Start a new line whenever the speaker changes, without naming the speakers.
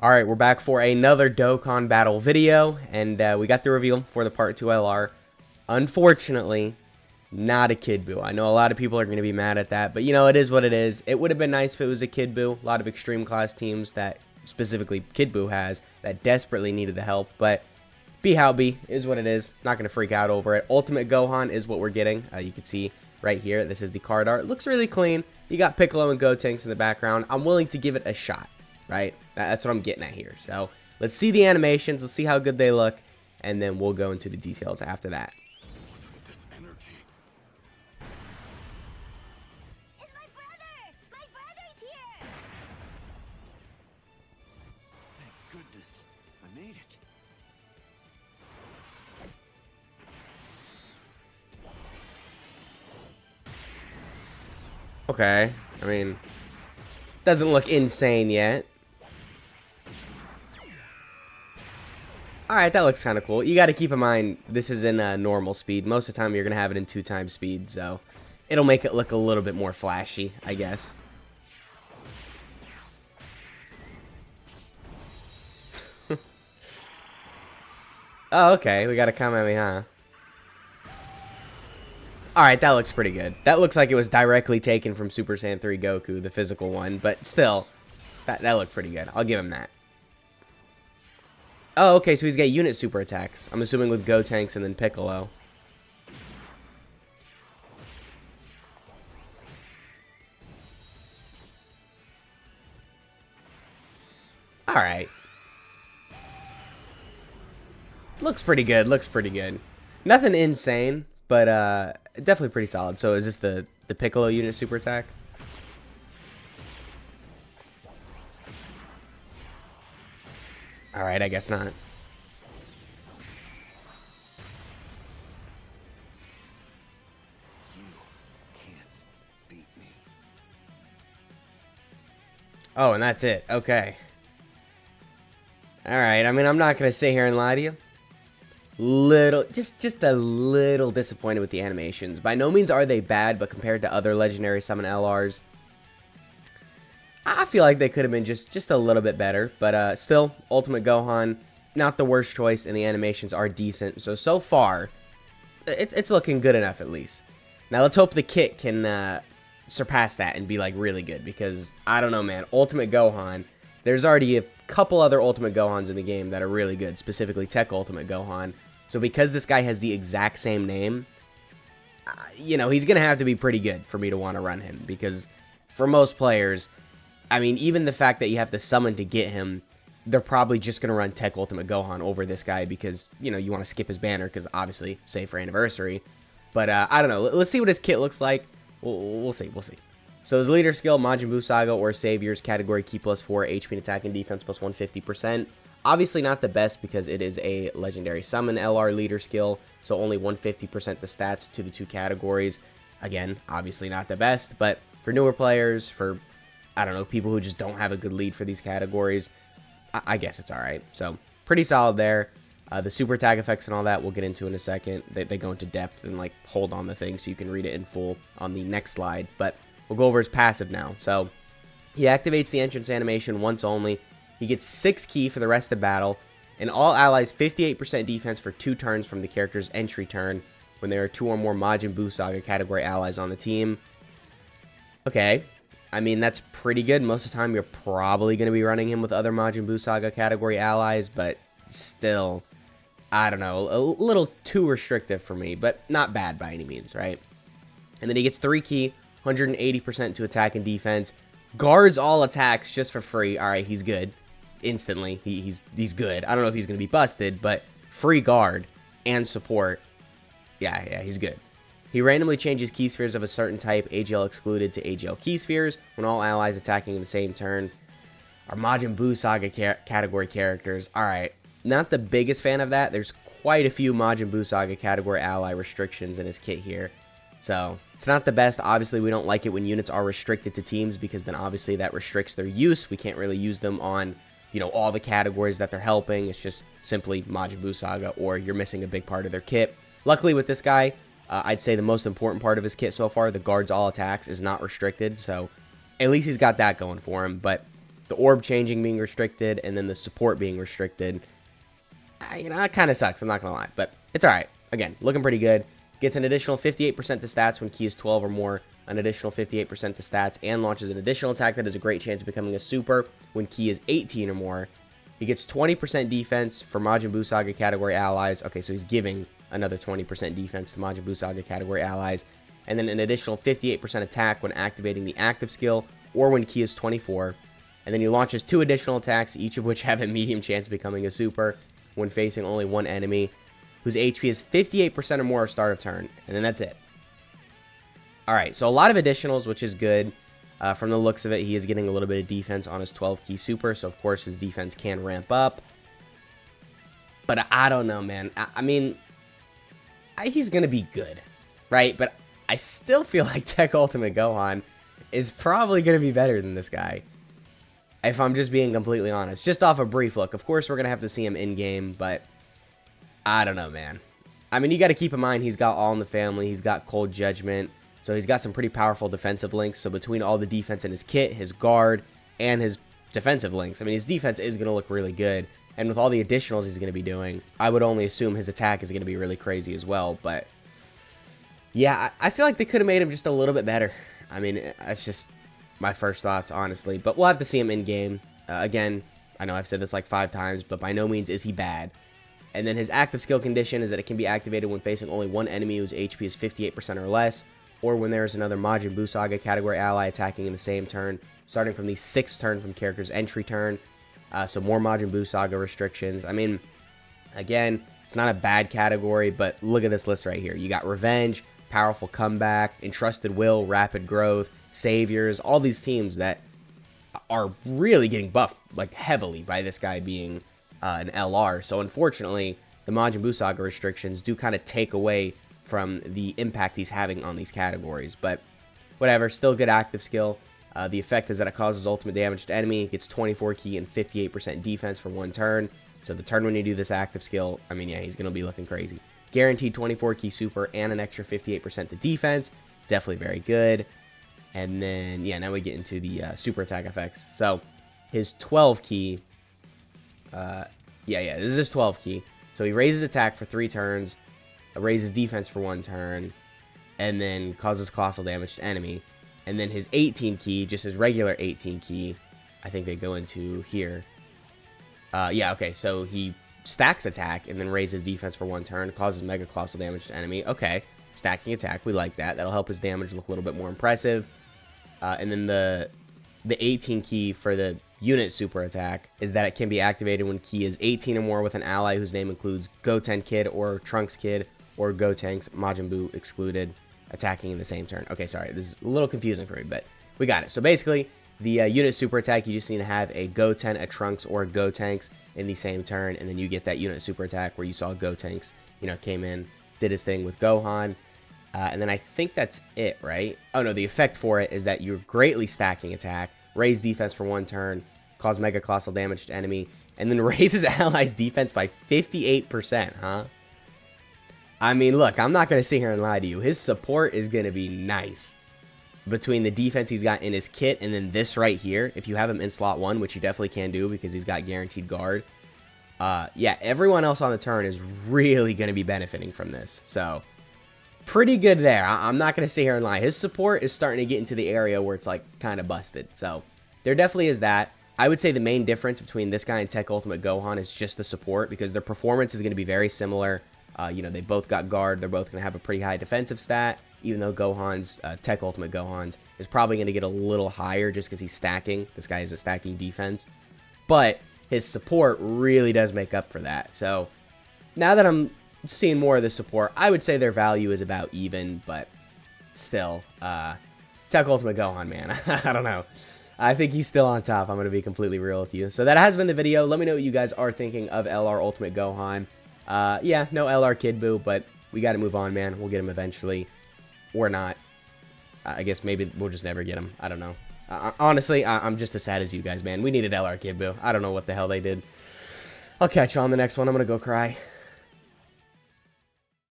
Alright, we're back for another Dokkan battle video, and we got the reveal for the Part 2 LR. Unfortunately, not a Kid Buu. I know a lot of people are going to be mad at that, but you know, it is what it is. It would have been nice if it was a Kid Buu. A lot of extreme class teams that specifically Kid Buu has that desperately needed the help, but be how be is what it is. Not going to freak out over it. Ultimate Gohan is what we're getting. You can see right here, this is the card art. It looks really clean. You got Piccolo and Gotenks in the background. I'm willing to give it a shot. Right? That's what I'm getting at here. So let's see the animations. Let's see how good they look. And then we'll go into the details after that.
It's my brother! My brother's here!
Thank goodness. I made it.
Okay. I mean, doesn't look insane yet. Alright, that looks kind of cool. You got to keep in mind, this is in normal speed. Most of the time, you're going to have it in 2x speed, so it'll make it look a little bit more flashy, I guess. Oh, okay. We got a Kamehameha. Alright, that looks pretty good. That looks like it was directly taken from Super Saiyan 3 Goku, the physical one, but still, that looked pretty good. I'll give him that. Oh, okay, so he's got unit super attacks. I'm assuming with Gotenks and then Piccolo. Alright. Looks pretty good, looks pretty good. Nothing insane, but definitely pretty solid. So is this the Piccolo unit super attack? Alright, I guess not.
You can't beat me.
Oh, and that's it. Okay. Alright, I mean, I'm not going to sit here and lie to you. Just a little disappointed with the animations. By no means are they bad, but compared to other Legendary Summon LRs, I feel like they could have been just a little bit better, but still, Ultimate Gohan, not the worst choice, and the animations are decent. So far, it's looking good enough at least. Now let's hope the kit can surpass that and be like really good, because I don't know, man. Ultimate Gohan, there's already a couple other Ultimate Gohans in the game that are really good, specifically Tech Ultimate Gohan. So because this guy has the exact same name, you know, he's gonna have to be pretty good for me to want to run him, because for most players, I mean, even the fact that you have to summon to get him, they're probably just going to run Tech Ultimate Gohan over this guy because, you know, you want to skip his banner because obviously, save for anniversary. But I don't know. Let's see what his kit looks like. We'll see. We'll see. So his leader skill, Majin Buu Saga or Saviors category, key +4, HP and attack and defense plus 150%. Obviously not the best because it is a legendary summon LR leader skill, so only 150% the stats to the two categories. Again, obviously not the best, but for newer players, for I don't know, people who just don't have a good lead for these categories, I guess it's alright. So, pretty solid there. The super attack effects and all that we'll get into in a second. They go into depth and like hold on the thing so you can read it in full on the next slide. But we'll go over his passive now. So, he activates the entrance animation once only. He gets 6 ki for the rest of battle. And all allies 58% defense for 2 turns from the character's entry turn when there are 2 or more Majin Buu Saga category allies on the team. Okay. I mean, that's pretty good. Most of the time, you're probably going to be running him with other Majin Buu Saga category allies, but still, I don't know, a little too restrictive for me, but not bad by any means, right? And then he gets 3 ki, 180% to attack and defense, guards all attacks just for free. All right, he's good. Instantly, he's good. I don't know if he's going to be busted, but free guard and support, yeah, he's good. He randomly changes key spheres of a certain type, AGL excluded, to AGL key spheres when all allies attacking in the same turn are Majin Buu Saga category characters. Alright, not the biggest fan of that. There's quite a few Majin Buu Saga category ally restrictions in his kit here. So, it's not the best. Obviously, we don't like it when units are restricted to teams because then obviously that restricts their use. We can't really use them on, you know, all the categories that they're helping. It's just simply Majin Buu Saga or you're missing a big part of their kit. Luckily with this guy, I'd say the most important part of his kit so far, the guards all attacks, is not restricted, so at least he's got that going for him. But the orb changing being restricted, and then the support being restricted. You know, that kind of sucks, I'm not going to lie. But it's alright. Again, looking pretty good. Gets an additional 58% to stats when ki is 12 or more. An additional 58% to stats. And launches an additional attack that has a great chance of becoming a super when ki is 18 or more. He gets 20% defense for Majin Buu Saga category allies. Okay, so he's giving another 20% defense to Majin Buu Saga category allies. And then an additional 58% attack when activating the active skill or when ki is 24. And then he launches 2 additional attacks, each of which have a medium chance of becoming a super when facing only one enemy whose HP is 58% or more at start of turn. And then that's it. Alright, so a lot of additionals, which is good. From the looks of it, he is getting a little bit of defense on his 12 ki super, so of course his defense can ramp up. But I don't know, man. I mean, he's going to be good, right? But I still feel like Tech Ultimate Gohan is probably going to be better than this guy, if I'm just being completely honest. Just off a brief look. Of course, we're going to have to see him in-game, but I don't know, man. I mean, you got to keep in mind he's got All in the Family. He's got Cold Judgment. So he's got some pretty powerful defensive links. So between all the defense in his kit, his guard, and his defensive links, I mean, his defense is going to look really good. And with all the additionals he's going to be doing, I would only assume his attack is going to be really crazy as well. But yeah, I feel like they could have made him just a little bit better. I mean, that's just my first thoughts, honestly. But we'll have to see him in-game. Again, I know I've said this like 5 times, but by no means is he bad. And then his active skill condition is that it can be activated when facing only one enemy whose HP is 58% or less, or when there is another Majin Buu Saga category ally attacking in the same turn, starting from the 6th turn from character's entry turn. So more Majin Buu Saga restrictions. I mean, again, it's not a bad category, but look at this list right here. You got Revenge, Powerful Comeback, Entrusted Will, Rapid Growth, Saviors, all these teams that are really getting buffed like heavily by this guy being an LR. So unfortunately, the Majin Buu Saga restrictions do kind of take away from the impact he's having on these categories. But whatever, still good active skill. The effect is that it causes ultimate damage to enemy, gets 24 ki and 58% defense for 1 turn. So the turn when you do this active skill, I mean, yeah, he's going to be looking crazy. Guaranteed 24 ki super and an extra 58% to defense. Definitely very good. And then, yeah, now we get into the super attack effects. So his 12 ki, this is his 12 ki. So he raises attack for 3 turns, raises defense for 1 turn, and then causes colossal damage to enemy. And then his 18 ki, just his regular 18 ki, I think they go into here. Okay, so he stacks attack and then raises defense for 1 turn, causes mega colossal damage to enemy. Okay, stacking attack, we like that. That'll help his damage look a little bit more impressive. And then the 18 ki for the unit super attack is that it can be activated when ki is 18 or more with an ally whose name includes Goten Kid or Trunks Kid or Gotenks, Majin Buu excluded, attacking in the same turn. Okay, sorry, this is a little confusing for me, but we got it. So basically, the unit super attack, you just need to have a Goten, a Trunks, or a Gotenks in the same turn, and then you get that unit super attack where you saw Gotenks, came in, did his thing with Gohan. And then I think that's it, right? Oh, no, the effect for it is that you're greatly stacking attack, raise defense for 1 turn, cause mega colossal damage to enemy, and then raises allies' defense by 58%, huh? I mean, look, I'm not going to sit here and lie to you. His support is going to be nice. Between the defense he's got in his kit and then this right here, if you have him in slot 1, which you definitely can do because he's got guaranteed guard, yeah, everyone else on the turn is really going to be benefiting from this. So, pretty good there. I'm not going to sit here and lie. His support is starting to get into the area where it's like kind of busted. So, there definitely is that. I would say the main difference between this guy and Tech Ultimate Gohan is just the support, because their performance is going to be very similar. They both got guard. They're both going to have a pretty high defensive stat, even though Gohan's, Tech Ultimate Gohan's, is probably going to get a little higher just because he's stacking. This guy is a stacking defense. But his support really does make up for that. So now that I'm seeing more of the support, I would say their value is about even, but still, Tech Ultimate Gohan, man, I don't know. I think he's still on top. I'm going to be completely real with you. So that has been the video. Let me know what you guys are thinking of LR Ultimate Gohan. Yeah, no LR Kid Buu, but we got to move on, man. We'll get him eventually. Or not. I guess maybe we'll just never get him. I don't know. Honestly, I'm just as sad as you guys, man. We needed LR Kid Buu. I don't know what the hell they did. I'll catch you on the next one. I'm going to go cry.